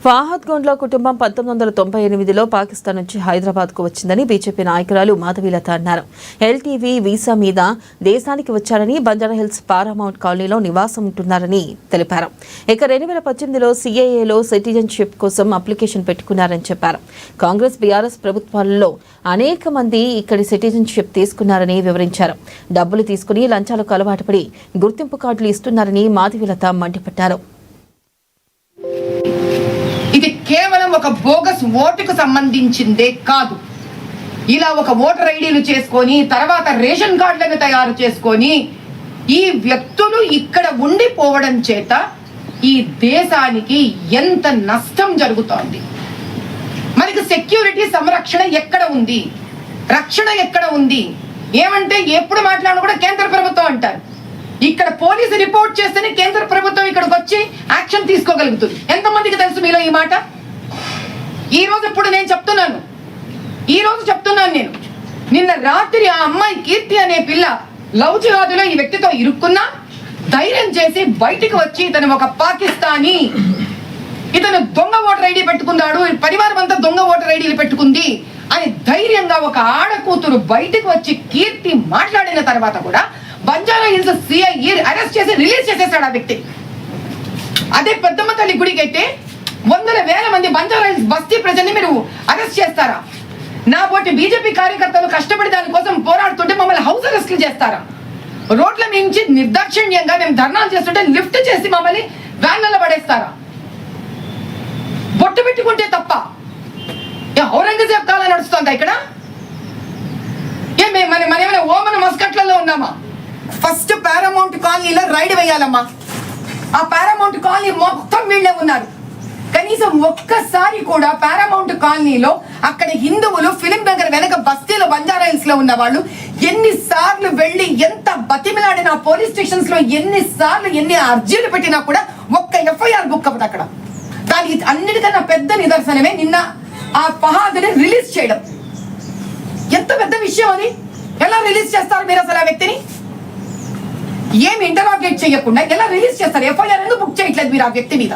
ఫాహద్ గోండ్ల కుటుంబం 1998లో పాకిస్తాన్ నుంచి హైదరాబాద్కు వచ్చిందని బీజేపీ నాయకురాలు మాధవీలత అన్నారు. ఎల్టీవీ వీసా మీద దేశానికి వచ్చారని, బంజారాహిల్స్ పారామౌంట్ కాలనీలో నివాసం ఉంటున్నారని తెలిపారు. ఇక 2018లో సీఏఏలో సిటిజన్షిప్ కోసం అప్లికేషన్ పెట్టుకున్నారని చెప్పారు. కాంగ్రెస్ బీఆర్ఎస్ ప్రభుత్వాలలో అనేక మంది ఇక్కడి సిటిజన్షిప్ తీసుకున్నారని వివరించారు. డబ్బులు తీసుకుని లంచాలకు అలవాటు పడి గుర్తింపు కార్డులు ఇస్తున్నారని మాధవీలత మండిపడ్డారు. ఇది కేవలం ఒక బోగస్ ఓటుకు సంబంధించిందే కాదు. ఇలా ఒక ఓటర్ ఐడీలు చేసుకొని తర్వాత రేషన్ కార్డులను తయారు చేసుకొని ఈ వ్యక్తులు ఇక్కడ ఉండిపోవడం చేత ఈ దేశానికి ఎంత నష్టం జరుగుతోంది. మనకి సెక్యూరిటీ సంరక్షణ ఎక్కడ ఉంది, రక్షణ ఎక్కడ ఉంది? ఏమంటే ఎప్పుడు మాట్లాడినా కూడా కేంద్ర ప్రభుత్వం అంటారు. ఇక్కడ పోలీసు రిపోర్ట్ చేస్తేనే కేంద్ర ప్రభుత్వం ఇక్కడికి వచ్చి యాక్షన్ తీసుకోగలుగుతుంది. ఎంతమందికి తెలుసు మీలో ఈ మాట? ఈ రోజు నేను చెప్తున్నాను నేను నిన్న రాత్రి ఆ అమ్మాయి కీర్తి అనే పిల్ల లవ్ జిహాదులో ఈ వ్యక్తితో ఇరుక్కున్నా ధైర్యం చేసి బయటికి వచ్చి ఇతను ఒక పాకిస్తానీ, ఇతను దొంగ ఓటర్ ఐడి పెట్టుకున్నాడు, పరివారం అంతా దొంగ ఓటర్ ఐడీలు పెట్టుకుంది అని ధైర్యంగా ఒక ఆడ కూతురు బయటికి వచ్చి కీర్తి మాట్లాడిన తర్వాత కూడా బంజారాహిల్స్ సిఐ అరెస్ట్ చేసి రిలీజ్ చేసేసాడు ఆ వ్యక్తి. అదే పెద్దమ్మ తల్లి గుడికి అయితే వందల వేల మంది బంజారాహిల్స్ బస్తీ ప్రజల్ని మీరు అరెస్ట్ చేస్తారా? నా పోటీ బీజేపీ కార్యకర్తలు కష్టపడి దానికోసం పోరాడుతుంటే మమ్మల్ని హౌస్ అరెస్ట్లు చేస్తారా? రోడ్ల మించి నిర్దాక్షిణ్యంగా మేము ధర్నాలు చేస్తుంటే లిఫ్ట్ చేసి మమ్మల్ని వ్యాన్లలో పడేస్తారా? బొట్టు పెట్టుకుంటే తప్ప ఔరంగజేబ్ కాలం నడుస్తుందా ఇక్కడ? మన ఓమన మస్కట్లలో ఉన్నామా? ఫస్ట్ పారామౌంట్ కాలనీలో రైడ్ వేయాలమ్మా. ఆ పారామౌంట్ కాలనీ మొత్తం వీళ్ళే ఉన్నారు. కనీసం ఒక్కసారి కూడా పారామౌంట్ కాలనీలో అక్కడ హిందువులు ఫిలిం నగర్ వెనక బస్తీలో బంజారాహిల్స్ లో ఉన్న వాళ్ళు ఎన్నిసార్లు వెళ్ళి ఎంత బతిమిలాడినా పోలీస్ స్టేషన్స్ లో ఎన్ని అర్జీలు పెట్టినా కూడా ఒక్క ఎఫ్ఐఆర్ బుక్ అవ్వదు అక్కడ. దానికి అన్నిటికన్నా పెద్ద నిదర్శనమే నిన్న ఆ ఫహాద్ని రిలీజ్ చేయడం. ఎంత పెద్ద విషయం అది! ఎలా రిలీజ్ చేస్తారు మీరు అసలు ఆ వ్యక్తిని? ఏమి ఇంటరాగేట్ చేయకుండా ఎలా రిలీజ్ చేస్తారు? ఎఫ్ఐఆర్ ఎందుకు బుక్ చేయట్లేదు మీరు ఆ వ్యక్తి మీద?